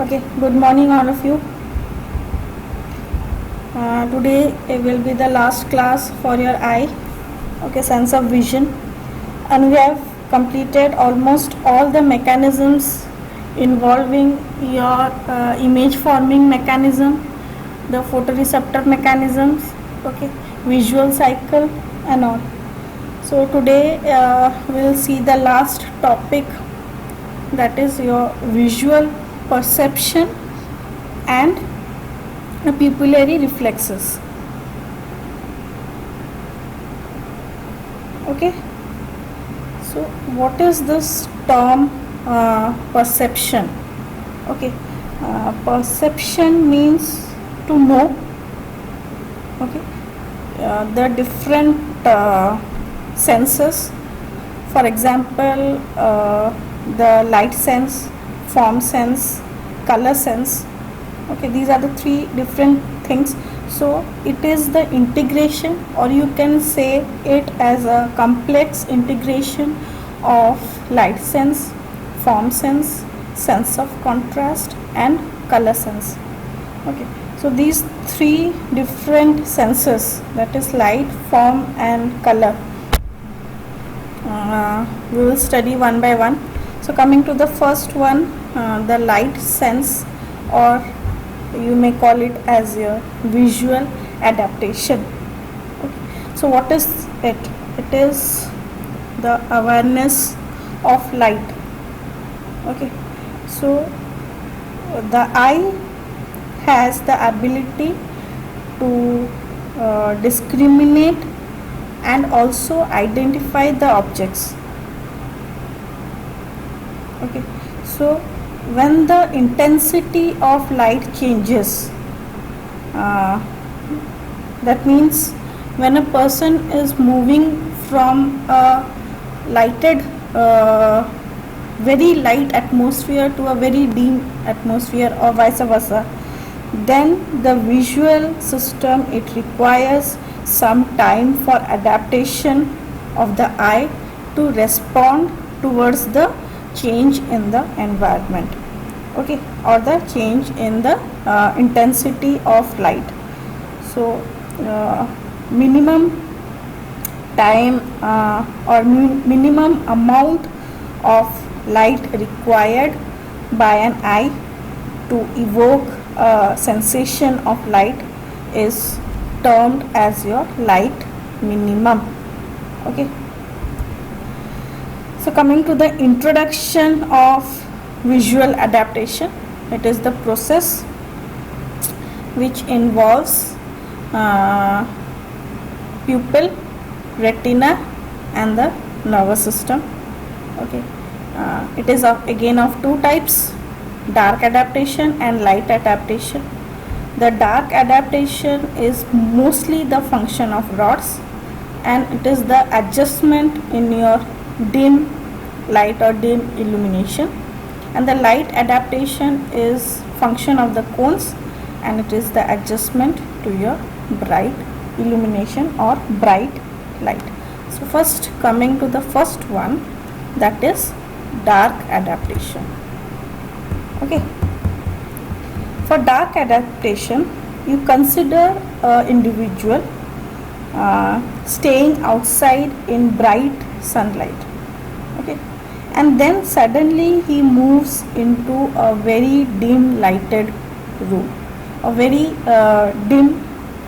Okay, good morning all of you. Today it will be the last class for your eye, okay, sense of vision, and we have completed almost all the mechanisms involving your image forming mechanism, the photoreceptor mechanisms, okay, visual cycle and all. So today we will see the last topic, that is your visual perception and pupillary reflexes. Okay, so what is this term perception? Okay, perception means to know, okay, the different senses. For example, the light sense, form sense, color sense. Okay, these are the three different things. So it is the integration, or you can say it as a complex integration of light sense, form sense, sense of contrast and color sense. Okay, so these three different senses, that is light, form and color, we will study one by one. So coming to the first one, the light sense, or you may call it as your visual adaptation. Okay. So what is it? It is the awareness of light. Okay, so the eye has the ability to discriminate and also identify the objects. Okay, so when the intensity of light changes, that means when a person is moving from a lighted very light atmosphere to a very dim atmosphere or vice versa, then the visual system, it requires some time for adaptation of the eye to respond towards the change in the environment, okay, or the change in the intensity of light. So minimum time or minimum amount of light required by an eye to evoke a sensation of light is termed as your light minimum. Okay, so coming to the introduction of visual adaptation, it is the process which involves pupil, retina and the nervous system. Okay, it is again of two types, dark adaptation and light adaptation. The dark adaptation is mostly the function of rods, and it is the adjustment in your dim light or dim illumination, and the light adaptation is function of the cones, and it is the adjustment to your bright illumination or bright light. So first, coming to the first one, that is dark adaptation. Okay, for dark adaptation, you consider an individual staying outside in bright sunlight, okay, and then suddenly he moves into a very dim lighted room, a very dim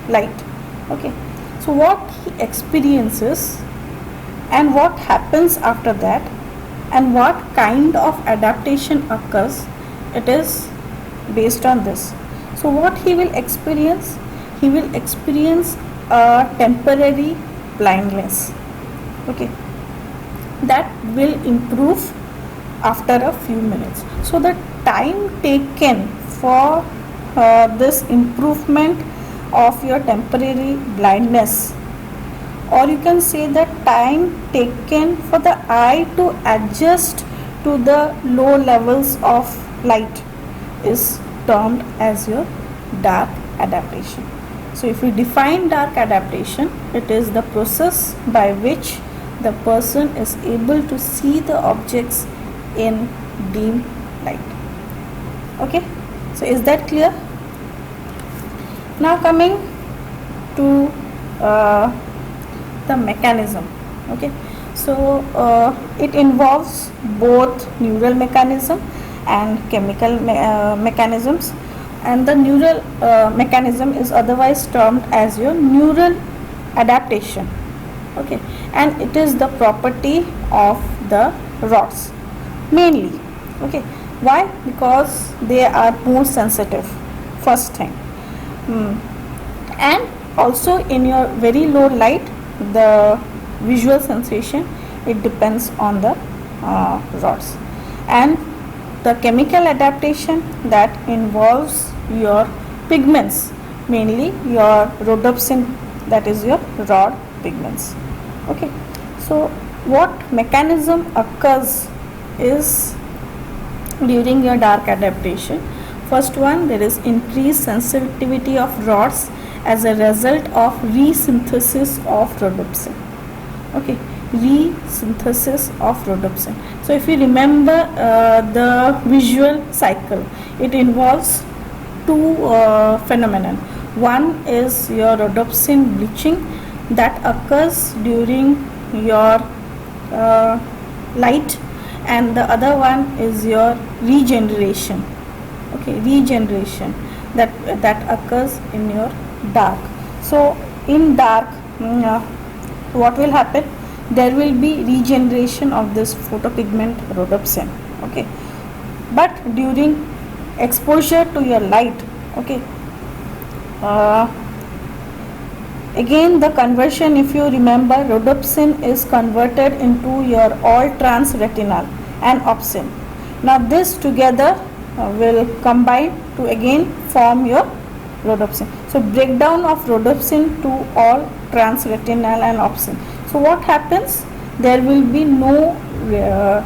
light. Okay, so what he experiences and what happens after that and what kind of adaptation occurs, it is based on this. So what he will experience? He will experience a temporary blindness, okay, that will improve after a few minutes. So the time taken for this improvement of your temporary blindness, or you can say the time taken for the eye to adjust to the low levels of light, is termed as your dark adaptation. So if we define dark adaptation, it is the process by which the person is able to see the objects in dim light. Okay, So is that clear? Now coming to the mechanism. Okay, so it involves both neural mechanism and chemical mechanisms, and the neural mechanism is otherwise termed as your neural adaptation. Okay, and it is the property of the rods mainly. Okay, why? Because they are more sensitive, first thing. And also in your very low light, the visual sensation, it depends on the rods. And the chemical adaptation, that involves your pigments, mainly your rhodopsin, that is your rod pigments. Okay, so what mechanism occurs is during your dark adaptation. First one, there is increased sensitivity of rods as a result of resynthesis of rhodopsin. Okay, resynthesis of rhodopsin. So if you remember the visual cycle, it involves two phenomena. One is your rhodopsin bleaching that occurs during your light, and the other one is your regeneration. Okay, regeneration that occurs in your dark. So in dark, what will happen? There will be regeneration of this photopigment rhodopsin. Okay, but during exposure to your light, okay, again the conversion, if you remember, rhodopsin is converted into your all trans retinal and opsin. Now this together will combine to again form your rhodopsin. So breakdown of rhodopsin to all trans retinal and opsin. So what happens? There will be no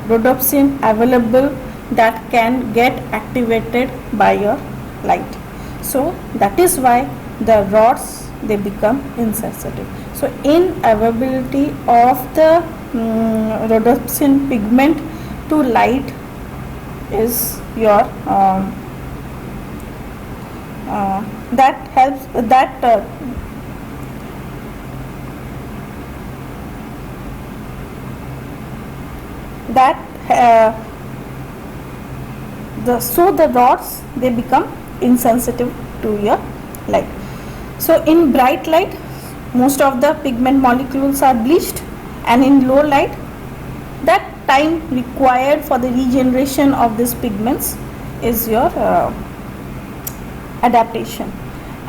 rhodopsin available that can get activated by your light. So that is why the rods, they become insensitive. So inavailability of the rhodopsin pigment to light is your that helps that the rods, they become insensitive to your light. So in bright light, most of the pigment molecules are bleached, and in low light, that time required for the regeneration of these pigments is your adaptation,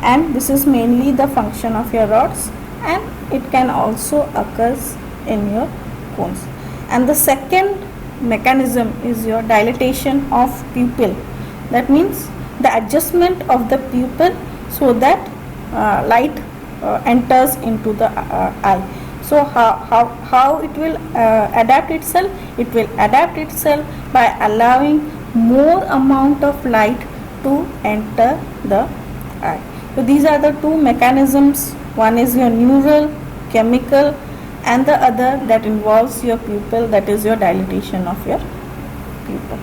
and this is mainly the function of your rods, and it can also occur in your cones. And the second mechanism is your dilatation of pupil. That means the adjustment of the pupil so that light enters into the eye. So how it will adapt itself? It will adapt itself by allowing more amount of light to enter the eye. So these are the two mechanisms. One is your neural, chemical, and the other that involves your pupil, that is your dilatation of your pupil.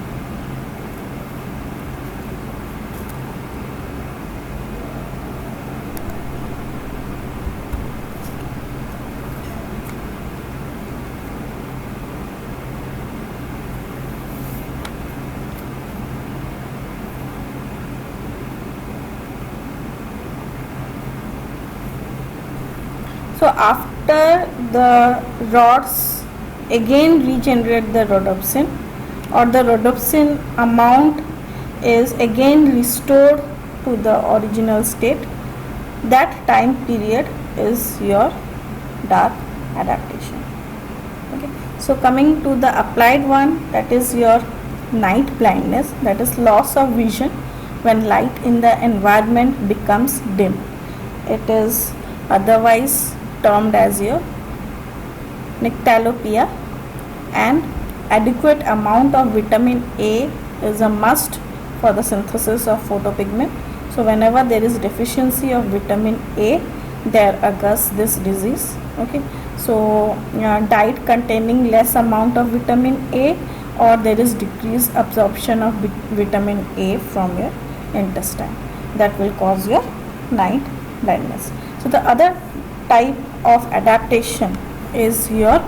So after the rods again regenerate the rhodopsin, or the rhodopsin amount is again restored to the original state, that time period is your dark adaptation. Okay, so coming to the applied one, that is your night blindness, that is loss of vision when light in the environment becomes dim. It is otherwise termed as your nyctalopia, and adequate amount of vitamin A is a must for the synthesis of photopigment. So whenever there is deficiency of vitamin A, there occurs this disease. Okay, so diet containing less amount of vitamin A, or there is decreased absorption of vitamin A from your intestine. That will cause your night blindness. So the other type of adaptation is your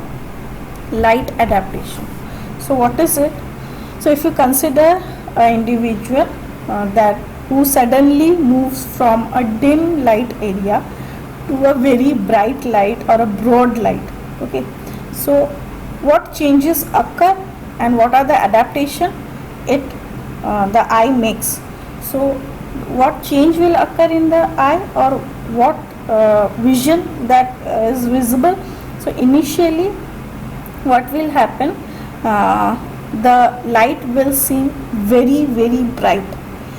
light adaptation. So what is it? So if you consider an individual that who suddenly moves from a dim light area to a very bright light or a broad light, okay, so what changes occur and what are the adaptation it the eye makes? So what change will occur in the eye, or what vision that is visible? So initially what will happen, the light will seem very bright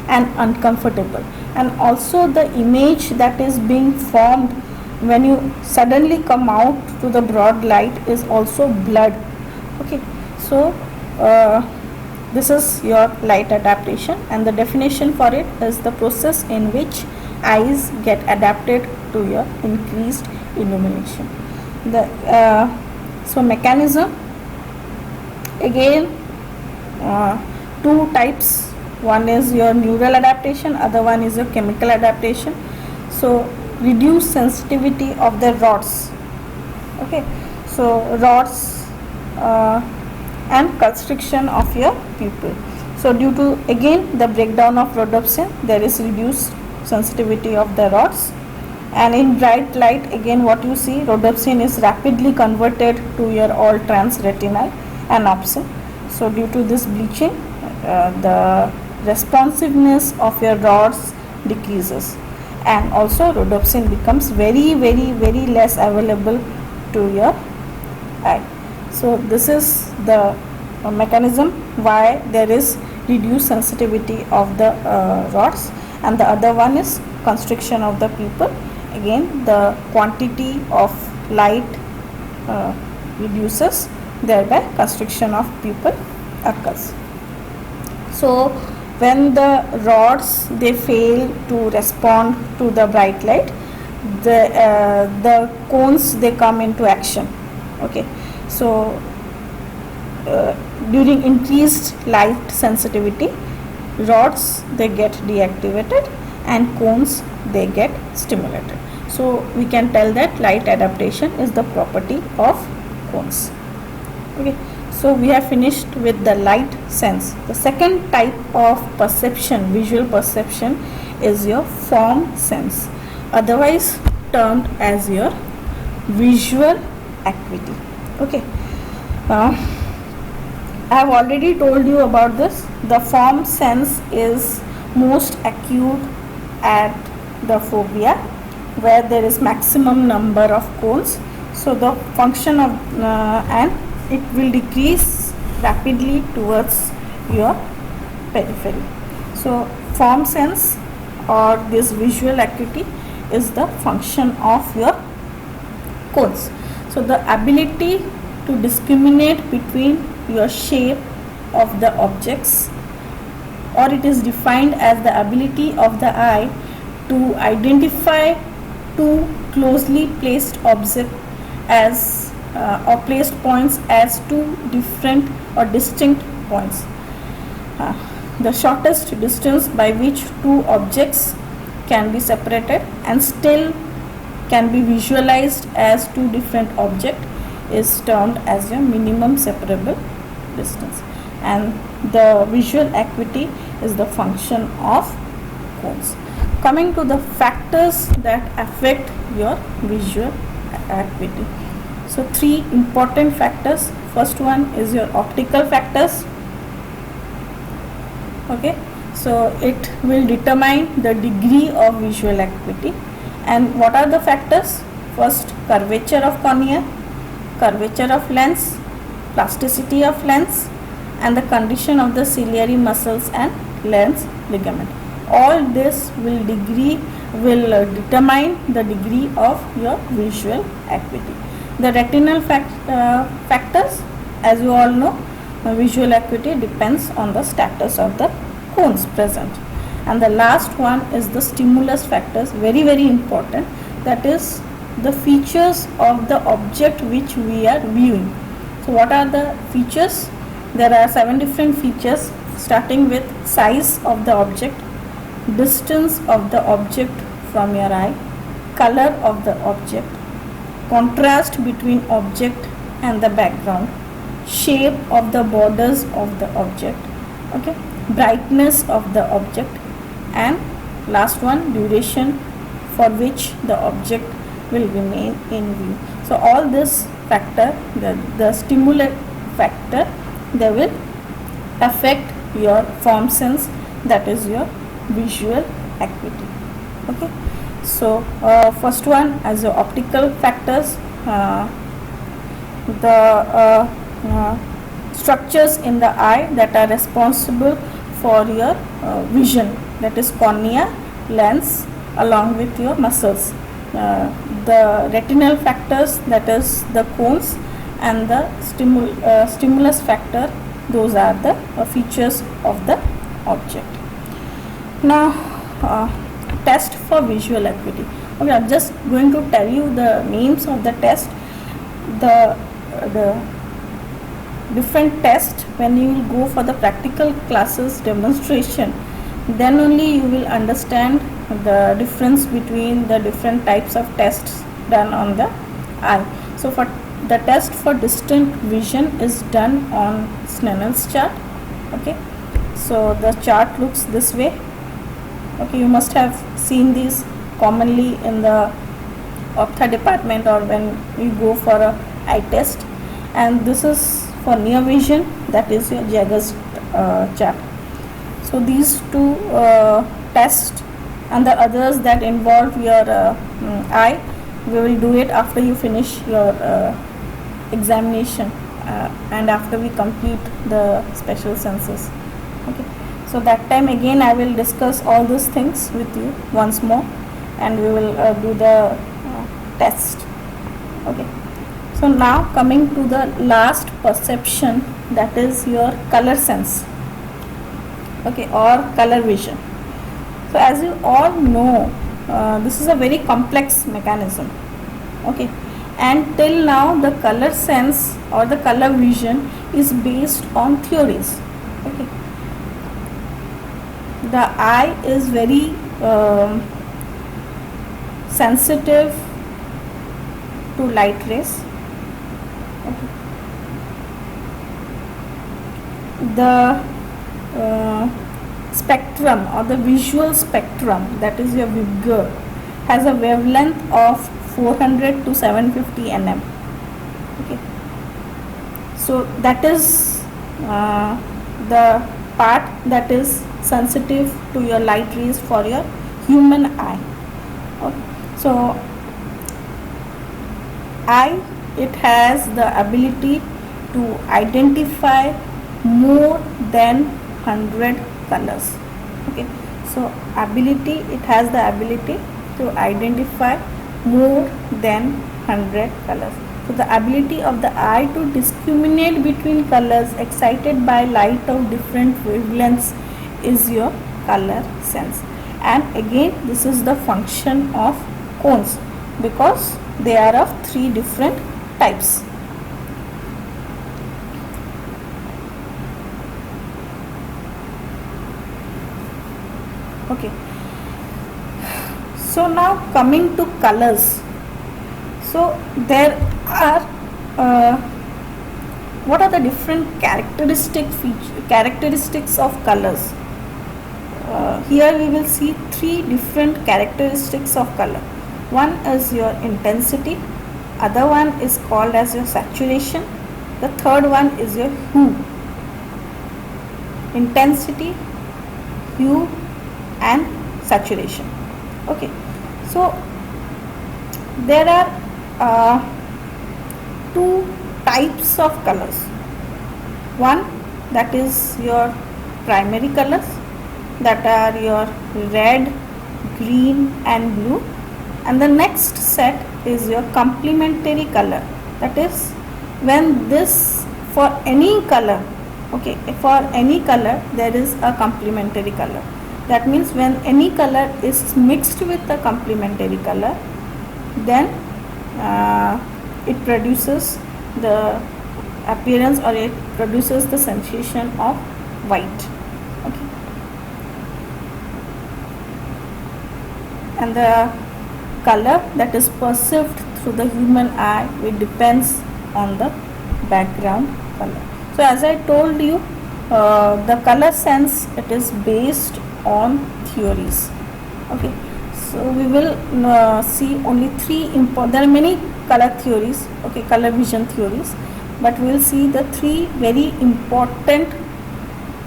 and uncomfortable, and also the image that is being formed when you suddenly come out to the broad light is also blurred. Okay, so this is your light adaptation, and the definition for it is the process in which eyes get adapted to your increased illumination. The so mechanism, again two types. One is your neural adaptation, other one is your chemical adaptation. So reduced sensitivity of the rods, okay, so rods and constriction of your pupil. So due to again the breakdown of rhodopsin, there is reduced sensitivity of the rods, and in bright light again what you see, rhodopsin is rapidly converted to your all trans retinal and opsin. So due to this bleaching, the responsiveness of your rods decreases, and also rhodopsin becomes very less available to your eye. So this is the mechanism why there is reduced sensitivity of the rods. And the other one is constriction of the pupil. Again the quantity of light reduces, thereby constriction of pupil occurs. So when the rods they fail to respond to the bright light, the cones they come into action. Okay, so during increased light sensitivity, rods they get deactivated and cones they get stimulated. So we can tell that light adaptation is the property of cones. Okay, so we have finished with the light sense. The second type of perception, visual perception, is your form sense, otherwise termed as your visual acuity. Okay, I have already told you about this. The form sense is most acute at the fovea, where there is maximum number of cones. So the function of and it will decrease rapidly towards your periphery. So form sense or this visual acuity is the function of your cones. So the ability to discriminate between your shape of the objects, or it is defined as the ability of the eye to identify two closely placed objects as or placed points as two different or distinct points. The shortest distance by which two objects can be separated and still can be visualized as two different objects is termed as your minimum separable distance, and the visual acuity is the function of cones. Coming to the factors that affect your visual acuity. So three important factors. First one is your optical factors. Okay, so it will determine the degree of visual acuity. And what are the factors? First, curvature of cornea, curvature of lens, plasticity of lens, and the condition of the ciliary muscles and lens ligament. All this will determine the degree of your visual acuity. The retinal factors, as you all know, visual acuity depends on the status of the cones present. And the last one is the stimulus factors, very important, that is the features of the object which we are viewing. So what are the features? There are 7 different features, starting with size of the object, distance of the object from your eye, color of the object, contrast between object and the background, shape of the borders of the object, okay, brightness of the object, and last one, duration for which the object will remain in view. So all this factor, the stimulant factor, they will affect your form sense, that is your visual acuity. Okay, so first one, as your optical factors, the structures in the eye that are responsible for your vision, that is cornea, lens, along with your muscles. The retinal factors, that is the cones, and the stimulus factor, those are the features of the object. Now test for visual acuity. Okay, I'm just going to tell you the names of the test. The different tests, when you will go for the practical classes demonstration, then only you will understand the difference between the different types of tests done on the eye. So for the test for distant vision is done on Snell's chart. Okay, so the chart looks this way. Okay, you must have seen these commonly in the ophtha department or when you go for a eye test. And this is for near vision, that is your Jaggers chart. So these two tests and the others that involve your eye, we will do it after you finish your examination and after we complete the special senses. Okay, so that time again I will discuss all these things with you once more, and we will do the test. Okay, so now coming to the last perception, that is your color sense, okay, or color vision. So as you all know, this is a very complex mechanism. Okay, and till now the color sense or the color vision is based on theories. Okay, the eye is very sensitive to light rays. Okay. The spectrum or the visual spectrum, that is your vigor, has a wavelength of 400 to 750 nm. Okay, so that is the part that is sensitive to your light rays for your human eye. Okay. So eye, it has the ability to identify more than 100 colors. Okay, so it has the ability to identify more than 100 colors. So the ability of the eye to discriminate between colors excited by light of different wavelengths is your color sense. And again, this is the function of cones, because they are of 3 different types. Okay, so now coming to colors. So there are what are the different characteristics of colors? Here we will see 3 different characteristics of color. One is your intensity, other one is called as your saturation, the third one is your hue. Intensity, hue, and saturation. Okay, so there are 2 types of colors. One, that is your primary colors, that are your red, green, and blue, and the next set is your complementary color. That is, when this, for any color, okay, for any color there is a complementary color. That means when any color is mixed with a complementary color, then it produces the appearance, or it produces the sensation of white. Okay. and the color that is perceived through the human eye, it depends on the background color. So as I told you, the color sense, it is based on theories. Okay, so we will see only three important. There are many color theories, okay, color vision theories, but we will see the three very important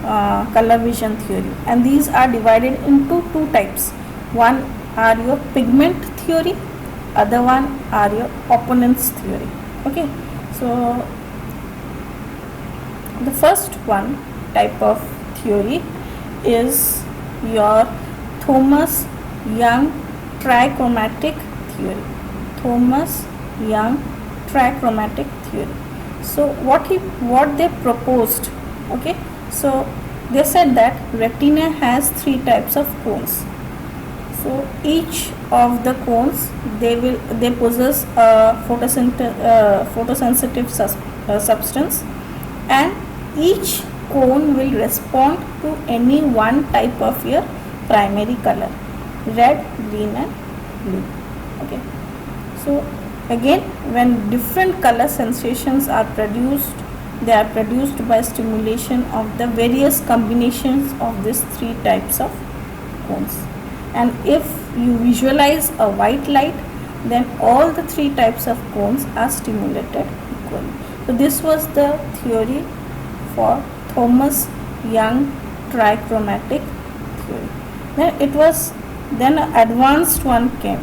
color vision theory, and these are divided into two types. One are your pigment theory, other one are your opponents theory. Okay, so the first one type of theory is your Thomas Young trichromatic theory. Thomas Young trichromatic theory. So what they proposed, okay, so they said that retina has three types of cones. So each of the cones, they possess a photosensitive substance, and each cone will respond to any one type of your primary color, red, green and blue. Okay, so again, when different color sensations are produced, they are produced by stimulation of the various combinations of these three types of cones. And if you visualize a white light, then all the three types of cones are stimulated equally. So this was the theory for Thomas Young trichromatic theory. Then an advanced one came,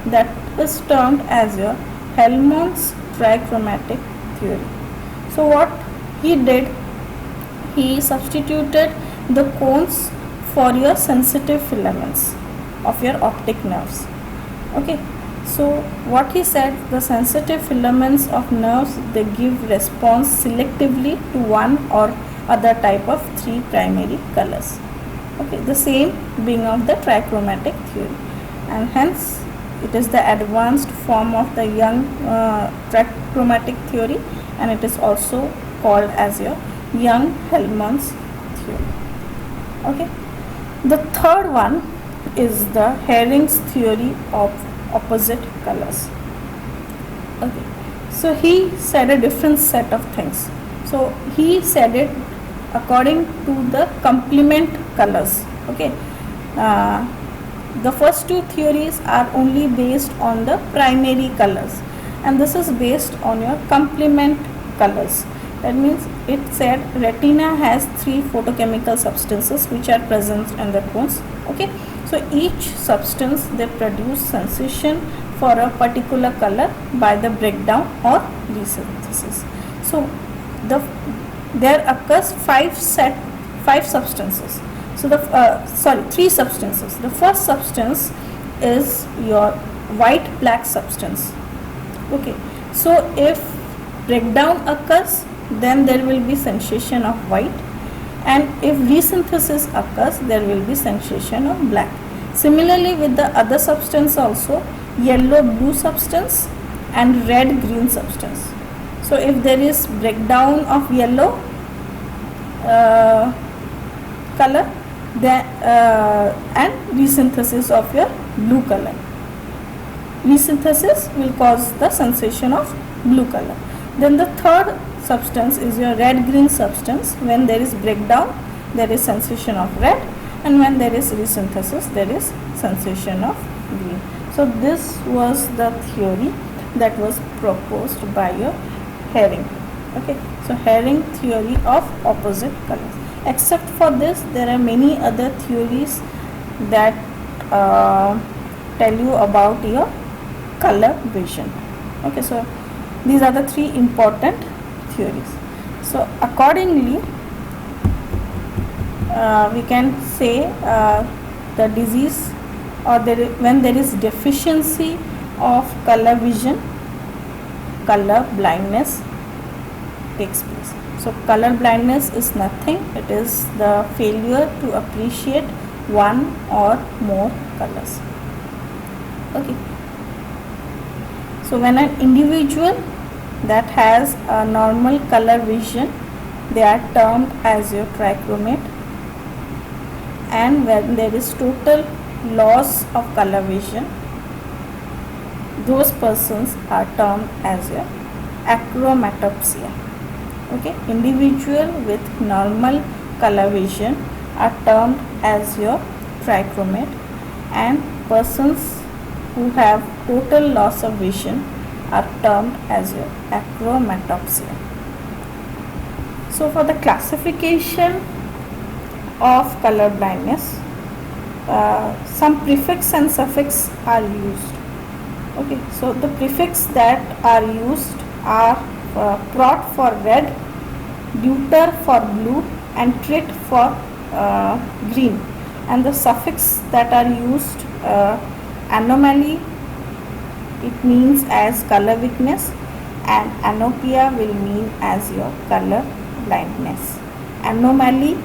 that is termed as your Helmholtz trichromatic theory. So what he did, he substituted the cones for your sensitive filaments of your optic nerves. Okay, so what he said, the sensitive filaments of nerves, they give response selectively to one or other type of three primary colors. Okay, the same being of the trichromatic theory, and hence it is the advanced form of the Young trichromatic theory, and it is also called as your Young-Helmholtz theory. Okay, the third one is the Hering's theory of opposite colors. Okay, so he said a different set of things. So he said it according to the complement colors. Okay, the first two theories are only based on the primary colors, and this is based on your complement colors. That means it said retina has three photochemical substances which are present in the cones. Okay, so each substance, they produce sensation for a particular color by the breakdown or resynthesis. So there occurs five substances. So three substances. The first substance is your white black substance. Okay, so if breakdown occurs, then there will be sensation of white, and if resynthesis occurs, there will be sensation of black. Similarly with the other substance also, yellow blue substance and red green substance. So if there is breakdown of yellow color, then and resynthesis of your blue color, resynthesis will cause the sensation of blue color. Then the third substance is your red green substance. When there is breakdown, there is sensation of red, and when there is resynthesis, there is sensation of green. So this was the theory that was proposed by your Hering. Okay, so Hering theory of opposite colors. Except for this, there are many other theories that tell you about your color vision. Okay, so these are the three important theories. So accordingly, we can say the disease, or when there is deficiency of color vision, color blindness takes place. So color blindness is nothing, it is the failure to appreciate one or more colors. Okay, so when an individual that has a normal color vision, they are termed as your trichromate, and when there is total loss of color vision, those persons are termed as a achromatopsia. Okay, individual with normal color vision are termed as your trichromate, and persons who have total loss of vision are termed as your achromatopsia. So for the classification of color blindness, some prefix and suffix are used. Okay, so the prefix that are used are prot for red, deuter for blue, and trit for green. And the suffix that are used, anomaly, it means as color weakness, and anopia will mean as your color blindness. Anomaly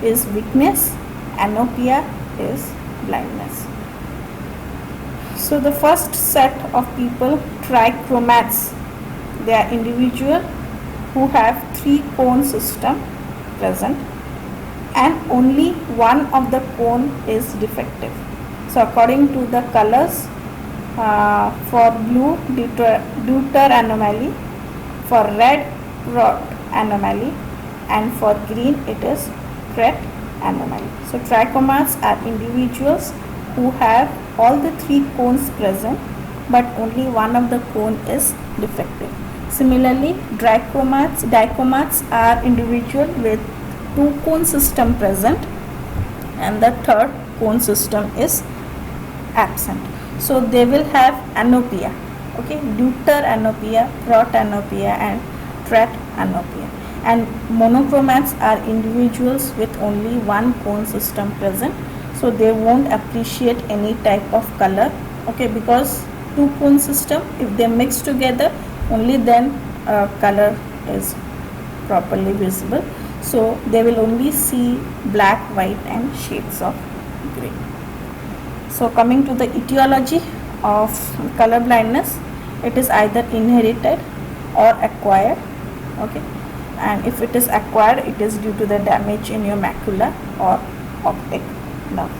is weakness, anopia is blindness. So the first set of people, trichromats, they are individual who have 3-cone system present and only one of the cone is defective. So according to the colors, for blue, deuter anomaly, for red, prot anomaly, and for green it is tret anomaly. So trichromats are individuals who have all the 3 cones present but only one of the cone is defective. Similarly, dichromats are individual with 2-cone system present and the 3rd cone system is absent. So they will have anopia. Okay, deuter anopia, prot anopia, and tret anopia. And monochromats are individuals with only 1 cone system present, so they won't appreciate any type of color. Okay, because 2 cone system, if they mix together, only then color is properly visible. So they will only see black, white, and shades of gray. So coming to the etiology of color blindness, it is either inherited or acquired. Okay, and if it is acquired, it is due to the damage in your macula or optic nerve.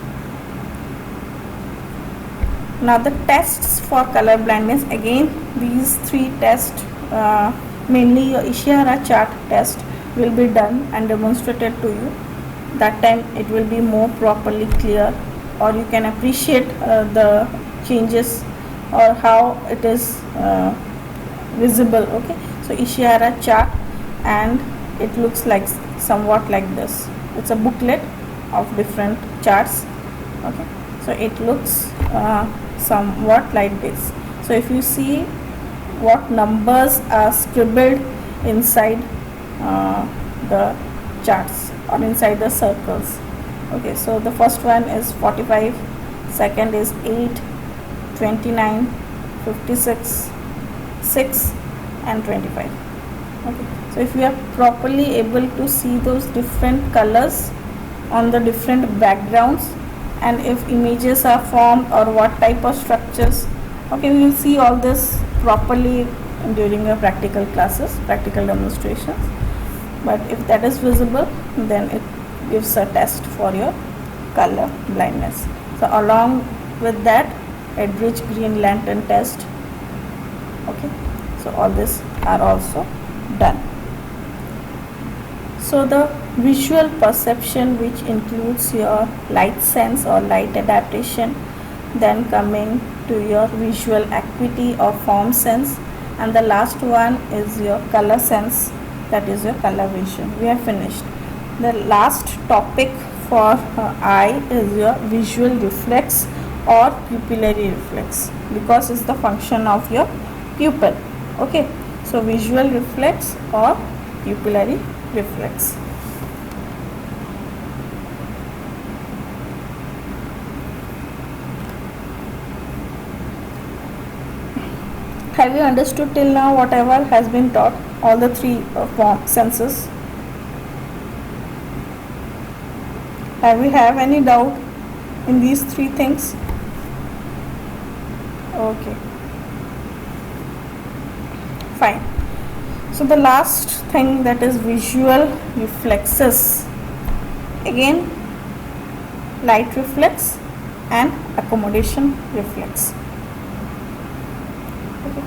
Now the tests for color blindness, again these 3 tests, mainly your Ishihara chart test will be done and demonstrated to you. That time it will be more properly clear, or you can appreciate the changes or how it is visible. Okay, so Ishihara chart, and it looks like somewhat like this. It's a booklet of different charts. Okay, so it looks somewhat like this. So if you see what numbers are scribbled inside the charts or inside the circles. Okay, so the first one is 45, second is 8, 29, 56, 6, and 25. Okay, so if you are properly able to see those different colors on the different backgrounds, and if images are formed or what type of structures, okay, we will see all this properly during your practical classes, practical demonstrations. But if that is visible, then it gives a test for your color blindness. So along with that, Eldridge Green Lantern test. Okay, so all this are also done. So the visual perception, which includes your light sense or light adaptation, then coming to your visual acuity or form sense, and the last one is your color sense, that is your color vision. We have finished. The last topic for eye is your visual reflex or pupillary reflex, because it's the function of your pupil. Okay, so visual reflex or pupillary reflex. Have you understood till now whatever has been taught, all the 3 form senses? Have you have any doubt in these 3 things? Okay, fine. So the last thing, that is visual reflexes. Again, light reflex and accommodation reflex. Okay.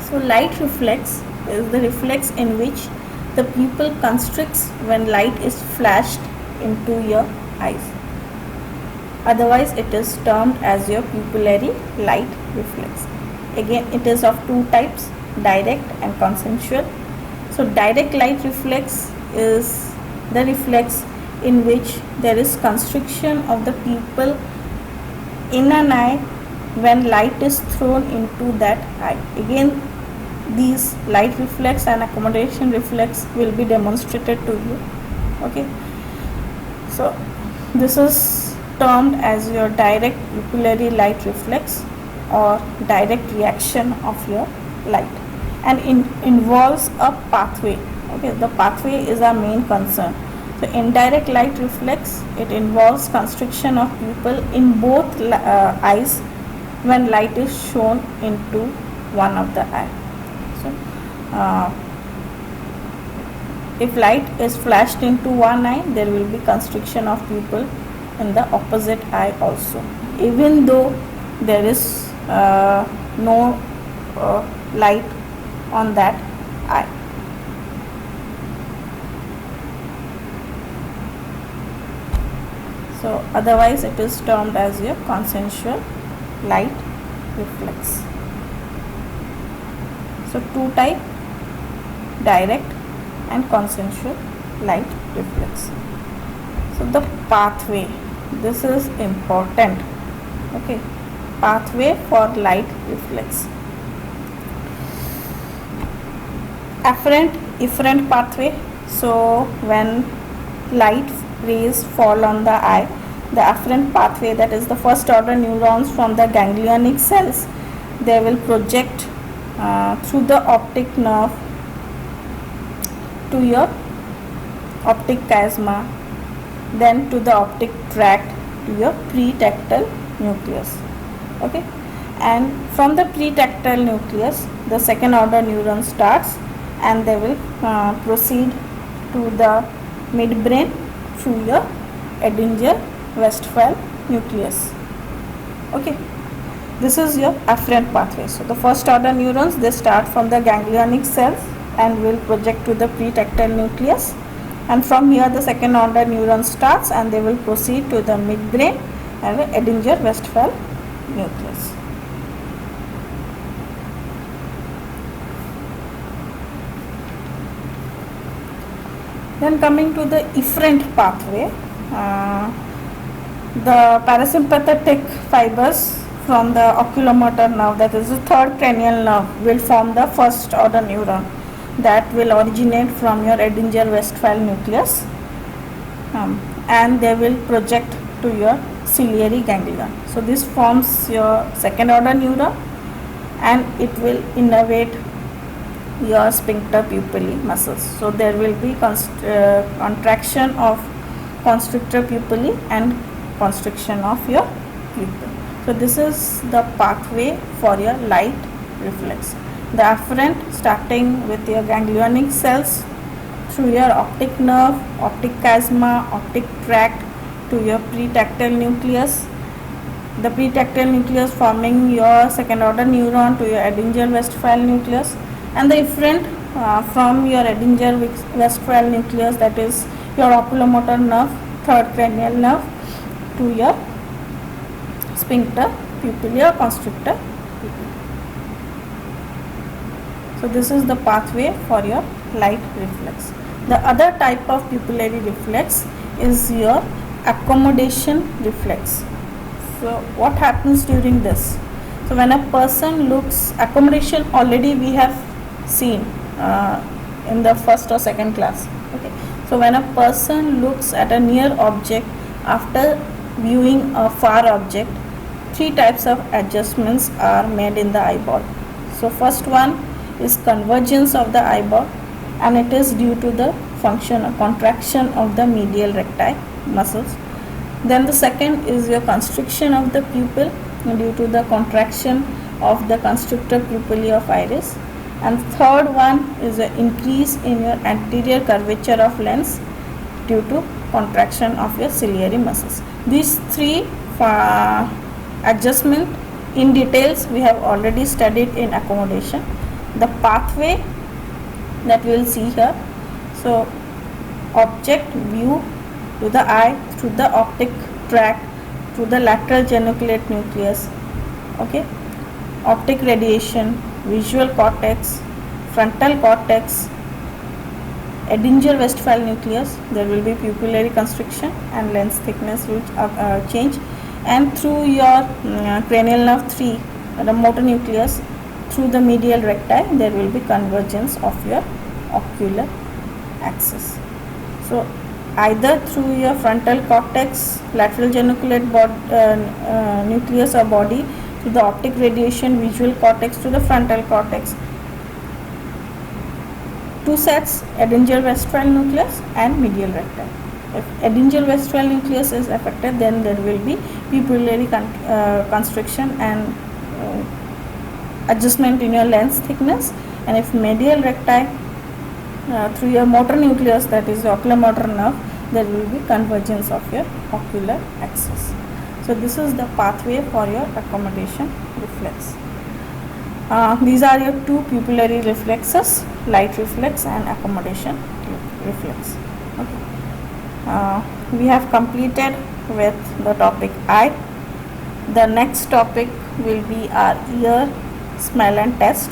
So light reflex is the reflex in which the pupil constricts when light is flashed into your eyes. Otherwise it is termed as your pupillary light reflex. Again, it is of two types, direct and consensual. So direct light reflex is the reflex in which there is constriction of the pupil in an eye when light is thrown into that eye. Again, these light reflex and accommodation reflex will be demonstrated to you. Okay, so this is termed as your direct pupillary light reflex or direct reaction of your light, and involves a pathway. Okay, the pathway is our main concern. So indirect light reflex, it involves constriction of pupil in both eyes when light is shown into one of the eye. So if light is flashed into one eye, there will be constriction of pupil in the opposite eye also, even though there is no light on that eye. So otherwise it is termed as your consensual light reflex. So two type, direct and consensual light reflex. So the pathway, this is important. Okay, pathway for light reflex. Afferent pathway. So when light rays fall on the eye, the afferent pathway, that is the first order neurons from the ganglionic cells, they will project through the optic nerve to your optic chiasma, then to the optic tract to your pretactal nucleus. Okay, and from the pretactal nucleus the second order neuron starts, and they will proceed to the midbrain through your Edinger-Westphal nucleus. Okay, this is your afferent pathway. So the first order neurons, they start from the ganglionic cells and will project to the pretactal nucleus, and from here the second order neuron starts and they will proceed to the midbrain and the Edinger-Westphal nucleus. Then coming to the efferent pathway, the parasympathetic fibers from the oculomotor nerve, that is the third cranial nerve, will form the first order neuron that will originate from your Edinger-Westphal nucleus, and they will project to your ciliary ganglion. So this forms your second order neuron, and it will innervate your sphincter pupillae muscles. So there will be contraction of constrictor pupillae and constriction of your pupil. So this is the pathway for your light reflex. The afferent, starting with your ganglionic cells through your optic nerve, optic chiasma, optic tract to your pretactal nucleus. The pretactal nucleus forming your second order neuron to your Edinger-Westphal nucleus, and the efferent from your Edinger-Westphal nucleus, that is your oculomotor nerve, third cranial nerve, to your sphincter pupillae or constrictor pupillae. So this is the pathway for your light reflex. The other type of pupillary reflex is your accommodation reflex. So what happens during this? So when a person looks, accommodation already we have seen in the first or second class. Okay, so when a person looks at a near object after viewing a far object, three types of adjustments are made in the eyeball. So first one is convergence of the eyeball, and it is due to the function or contraction of the medial recti muscles. Then the second is your constriction of the pupil due to the contraction of the constrictor pupillae of iris. And third one is an increase in your anterior curvature of lens due to contraction of your ciliary muscles. These three adjustment in details we have already studied in accommodation. The pathway that we will see here. So object view to the eye through the optic tract to the lateral geniculate nucleus. Okay, optic radiation, visual cortex, frontal cortex, Edinger Westphal nucleus. There will be pupillary constriction and lens thickness will change, and through your cranial nerve 3, the motor nucleus, through the medial recti there will be convergence of your ocular axis. So either through your frontal cortex, lateral geniculate nucleus or body, to the optic radiation, visual cortex to the frontal cortex. Two sets, Edinger Westphal nucleus and medial recti. If Edinger Westphal nucleus is affected, then there will be pupillary constriction and adjustment in your lens thickness, and if medial recti through your motor nucleus, that is the oculomotor nerve, there will be convergence of your ocular axis. So this is the pathway for your accommodation reflex. These are your two pupillary reflexes, light reflex and accommodation reflex. Okay. We have completed with the topic eye. The next topic will be our ear, smell and taste.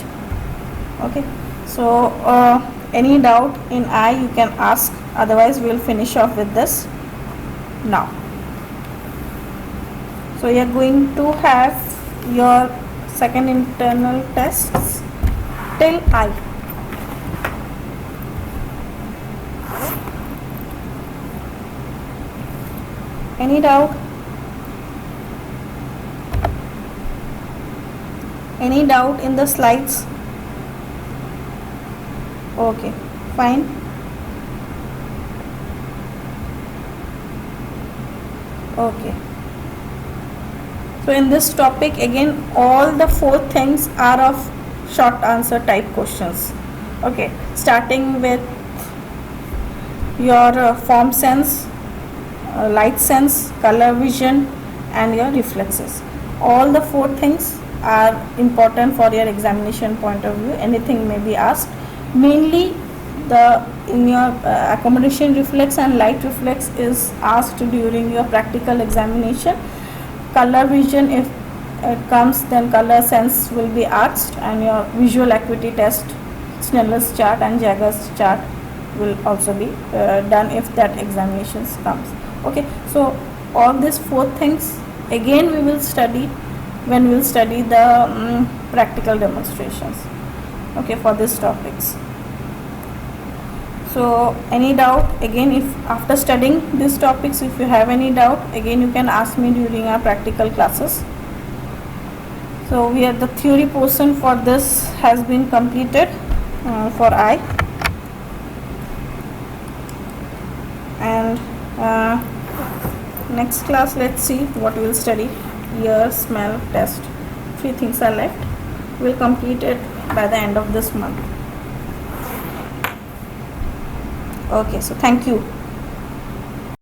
Okay. So any doubt in eye you can ask, otherwise we will finish off with this now. So you are going to have your second internal tests till eye. Any doubt? Any doubt in the slides? Okay, fine. Okay. So in this topic again all the four things are of short answer type questions. Okay, starting with your form sense, light sense, color vision and your reflexes. All the four things are important for your examination point of view. Anything may be asked. Mainly in your accommodation reflex and light reflex is asked during your practical examination. Color vision, if it comes, then color sense will be asked, and your visual acuity test, Sneller's chart and Jaggers chart will also be done if that examinations comes. Okay, so all these four things again we will study when we will study the practical demonstrations. Okay, for these topics. So any doubt, again if after studying these topics, if you have any doubt, again you can ask me during our practical classes. So we are the theory portion for this has been completed for eye, and next class let's see what we will study. Ear, smell, test, 3 things are left. We will complete it by the end of this month. Okay, so thank you.